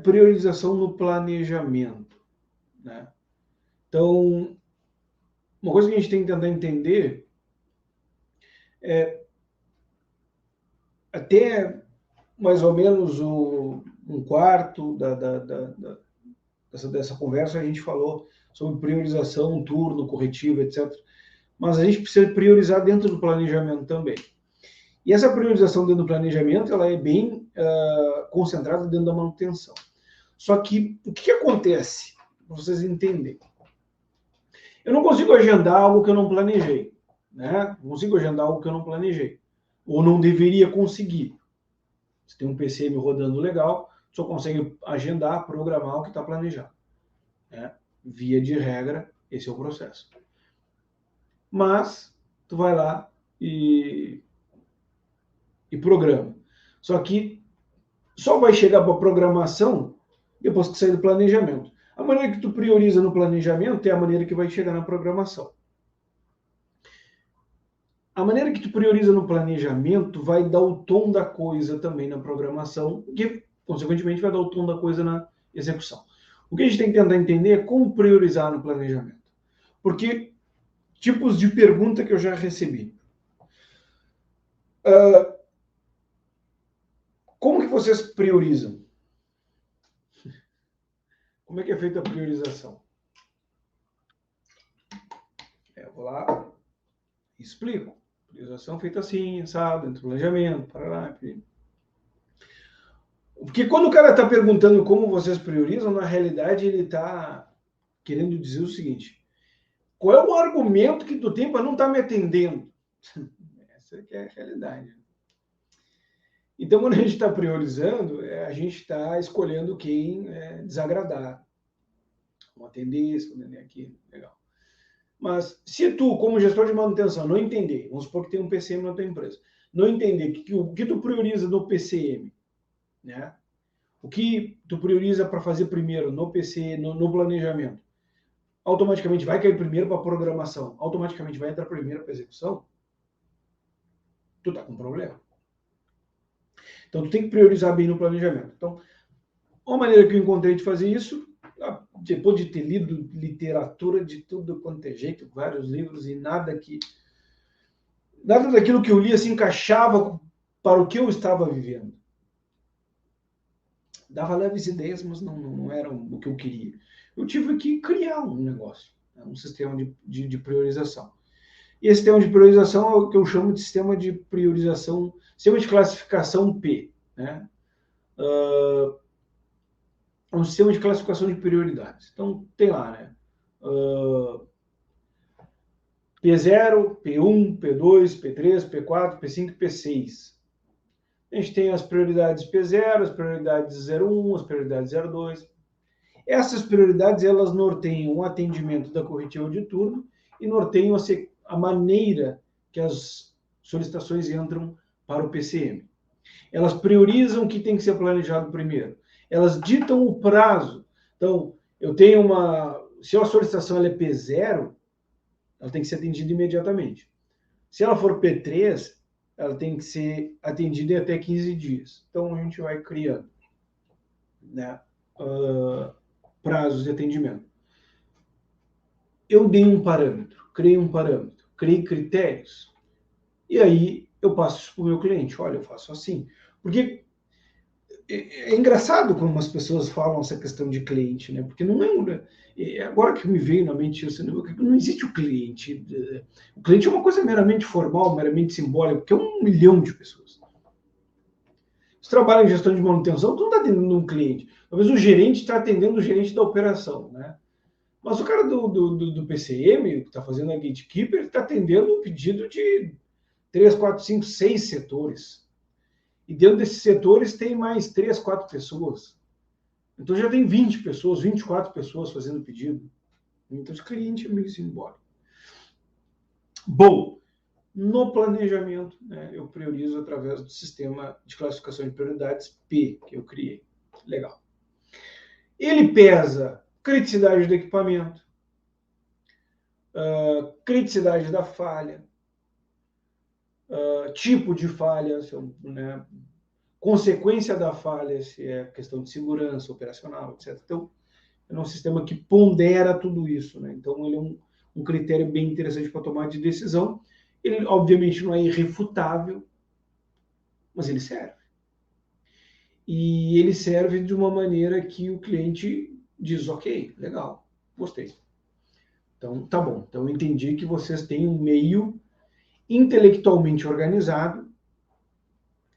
priorização no planejamento, né? Então, uma coisa que a gente tem que tentar entender é até mais ou menos um quarto dessa conversa a gente falou sobre priorização, turno, corretivo, etc. Mas a gente precisa priorizar dentro do planejamento também. E essa priorização dentro do planejamento ela é bem concentrada dentro da manutenção. Só que o que acontece? Para vocês entenderem. Eu não consigo agendar algo que eu não planejei. Né? Não consigo agendar algo que eu não planejei. Ou não deveria conseguir. Você tem um PCM rodando legal, só consegue agendar, programar o que está planejado. Né? Via de regra, esse é o processo. Mas, tu vai lá e programa. Só que só vai chegar para a programação depois que sair do planejamento. A maneira que tu prioriza no planejamento é a maneira que vai chegar na programação. A maneira que tu prioriza no planejamento vai dar o tom da coisa também na programação, que, consequentemente, vai dar o tom da coisa na execução. O que a gente tem que tentar entender é como priorizar no planejamento. Porque tipos de pergunta que eu já recebi. Como que vocês priorizam? Como é que é feita a priorização? Eu vou lá e explico. Priorização feita assim, sabe, dentro do planejamento, parará, enfim. Porque quando o cara está perguntando como vocês priorizam, na realidade ele está querendo dizer o seguinte: qual é o argumento que tu tem para não estar tá me atendendo? Essa que é a realidade. Então, quando a gente está priorizando, a gente está escolhendo quem desagradar. Vamos atender isso, vamos atender aquilo, legal. Mas se tu, como gestor de manutenção, não entender, vamos supor que tem um PCM na tua empresa, não entender o que tu prioriza no PCM, né? O que tu prioriza para fazer primeiro no PC, no planejamento, automaticamente vai cair primeiro para a programação, automaticamente vai entrar primeiro para a execução, tu tá com um problema. Então, tu tem que priorizar bem no planejamento. Então, uma maneira que eu encontrei de fazer isso, depois de ter lido literatura de tudo quanto é jeito, vários livros, e nada daquilo que eu lia se encaixava para o que eu estava vivendo. Dava leves ideias, mas não era o que eu queria. Eu tive que criar um negócio, um sistema de priorização. E esse sistema de priorização é o que eu chamo de sistema de priorização, sistema de classificação P, né? É um sistema de classificação de prioridades. Então, tem lá, né? P0, P1, P2, P3, P4, P5 e P6. A gente tem as prioridades P0, as prioridades 01, as prioridades 02. Essas prioridades, elas norteiam o atendimento da corretiva de turno e norteiam a maneira que as solicitações entram para o PCM. Elas priorizam o que tem que ser planejado primeiro. Elas ditam o prazo. Então, eu tenho se a solicitação é P0, ela tem que ser atendida imediatamente. Se ela for P3, ela tem que ser atendida em até 15 dias. Então, a gente vai criando, né, prazos de atendimento. Eu dei um parâmetro, criei critérios. E aí, eu passo isso para o meu cliente. Olha, eu faço assim. Porque é engraçado como as pessoas falam essa questão de cliente, né? Porque não é agora que me veio na mente isso, não existe o cliente. O cliente é uma coisa meramente formal, meramente simbólica, porque é 1 milhão de pessoas. Você trabalha em gestão de manutenção, tu não está atendendo um cliente. Talvez o gerente está atendendo o gerente da operação, né? Mas o cara do PCM, que está fazendo a gatekeeper, está atendendo um pedido de 3, 4, 5, 6 setores. E dentro desses setores tem mais 3, 4 pessoas. Então já tem 20 pessoas, 24 pessoas fazendo pedido. Então esse cliente é meio simbólico. Bom, no planejamento, né, eu priorizo através do sistema de classificação de prioridades P, que eu criei. Legal. Ele pesa criticidade do equipamento, criticidade da falha, tipo de falha, né, consequência da falha, se é questão de segurança operacional, etc. Então, é um sistema que pondera tudo isso, né? Então, ele é um critério bem interessante para tomar de decisão. Ele, obviamente, não é irrefutável, mas ele serve. E ele serve de uma maneira que o cliente diz, ok, legal, gostei. Então, tá bom. Então, eu entendi que vocês têm um meio intelectualmente organizado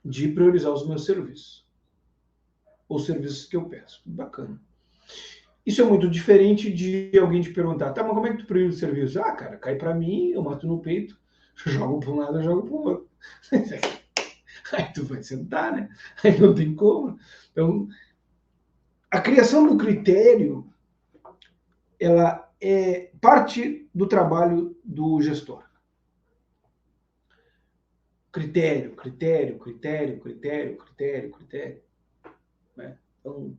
de priorizar os meus serviços. Os serviços que eu peço. Bacana. Isso é muito diferente de alguém te perguntar, tá, mas como é que tu prioriza o serviço? Ah, cara, cai para mim, eu mato no peito, jogo para um lado, eu jogo para o outro. Aí tu vai sentar, né? Aí não tem como. Então, a criação do critério, ela é parte do trabalho do gestor. Critério, critério, critério, critério, critério, critério. Né? Então,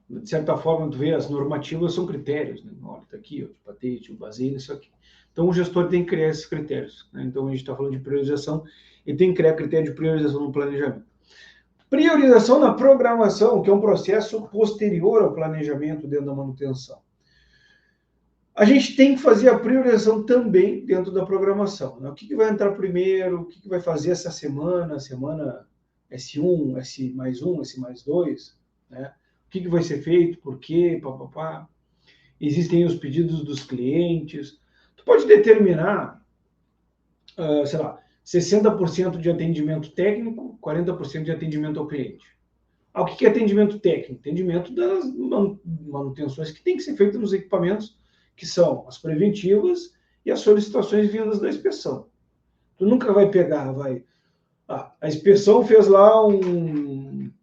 de certa forma, tu vê, as normativas são critérios. Né? Olha, tá aqui, ó, de patente, o baseio, isso aqui. Então, o gestor tem que criar esses critérios. Né? Então, a gente está falando de priorização, ele tem que criar critério de priorização no planejamento. Priorização na programação, que é um processo posterior ao planejamento dentro da manutenção. A gente tem que fazer a priorização também dentro da programação. Né? O que vai entrar primeiro, o que vai fazer essa semana, semana S1, S+1, S+2, né? O que vai ser feito, por quê, papapá. Existem os pedidos dos clientes. Tu pode determinar, sei lá, 60% de atendimento técnico, 40% de atendimento ao cliente. O que é atendimento técnico? Atendimento das manutenções que tem que ser feitas nos equipamentos, que são as preventivas e as solicitações vindas da inspeção. Tu nunca vai pegar, a inspeção fez lá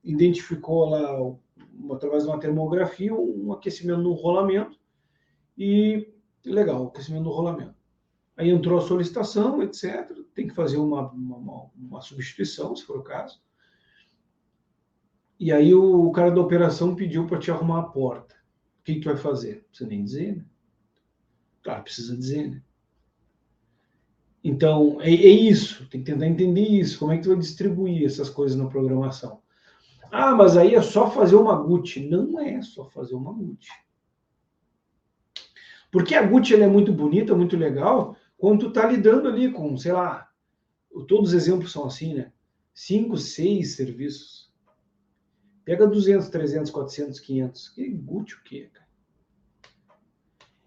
identificou lá, através de uma termografia, um aquecimento no rolamento, e legal, aquecimento no rolamento. Aí entrou a solicitação, etc. Tem que fazer uma substituição, se for o caso. E aí o cara da operação pediu para te arrumar a porta. O que tu vai fazer? Não precisa nem dizer, né? Claro, precisa dizer, né? Então, é isso. Tem que tentar entender isso. Como é que tu vai distribuir essas coisas na programação? Ah, mas aí é só fazer uma GUT. Não é só fazer uma GUT. Porque a GUT ela é muito bonita, muito legal, quando tu tá lidando ali com, sei lá, todos os exemplos são assim, né? 5, 6 serviços. Pega 200, 300, 400, 500. Que GUT o quê, cara?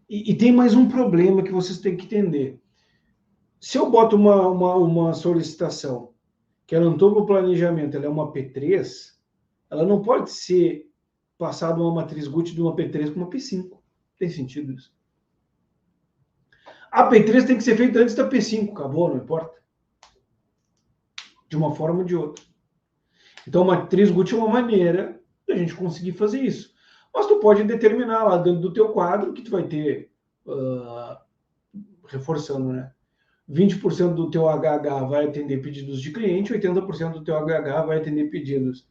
E tem mais um problema que vocês têm que entender. Se eu boto uma solicitação que ela não está no planejamento, ela é uma P3, ela não pode ser passada uma matriz GUT de uma P3 para uma P5. Tem sentido isso? A P3 tem que ser feita antes da P5, acabou, não importa. De uma forma ou de outra. Então, a matriz GUT é uma maneira da gente conseguir fazer isso. Mas tu pode determinar lá dentro do teu quadro que tu vai ter, reforçando, né? 20% do teu HH vai atender pedidos de cliente, 80% do teu HH vai atender pedidos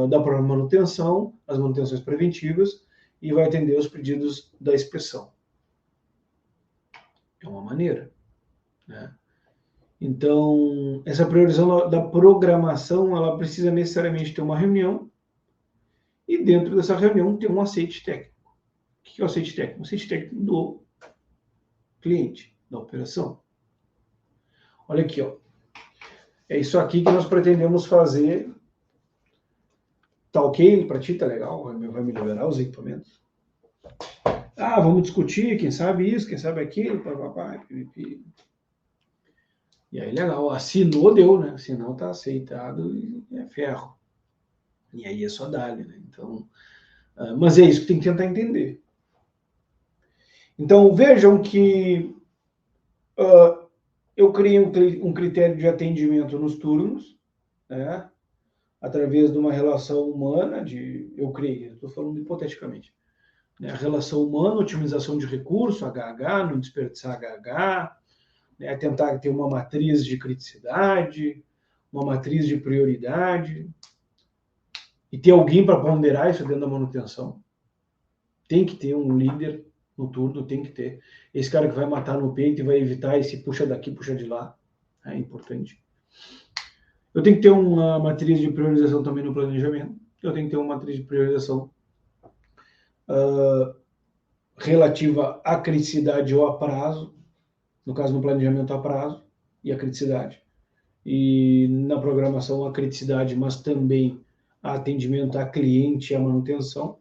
da própria manutenção, as manutenções preventivas, e vai atender os pedidos da inspeção. É uma maneira, né? Então, essa priorização da programação, ela precisa necessariamente ter uma reunião, e dentro dessa reunião tem um aceite técnico. O que é o aceite técnico? O aceite técnico do cliente, da operação. Olha aqui, ó. É isso aqui que nós pretendemos fazer. Tá ok para ti? Tá legal? Vai me liberar os equipamentos? Ah, vamos discutir, quem sabe isso, quem sabe aquilo, papapá, pipipi. E aí, legal, assinou, deu, né? Assinou, tá aceitado e é ferro. E aí é só dali, né? Então, mas é isso que tem que tentar entender. Então, vejam que eu criei um critério de atendimento nos turnos, né? Através de uma relação humana, eu criei, estou falando hipoteticamente, né? A relação humana, otimização de recurso, HH, não desperdiçar HH, né? Tentar ter uma matriz de criticidade, uma matriz de prioridade, e ter alguém para ponderar isso dentro da manutenção. Tem que ter um líder no turno, tem que ter. Esse cara que vai matar no peito e vai evitar esse puxa daqui, puxa de lá. É importante. Eu tenho que ter uma matriz de priorização também no planejamento. Eu tenho que ter uma matriz de priorização relativa à criticidade ou a prazo, no caso no planejamento a prazo e a criticidade, e na programação a criticidade, mas também a atendimento a cliente e a manutenção.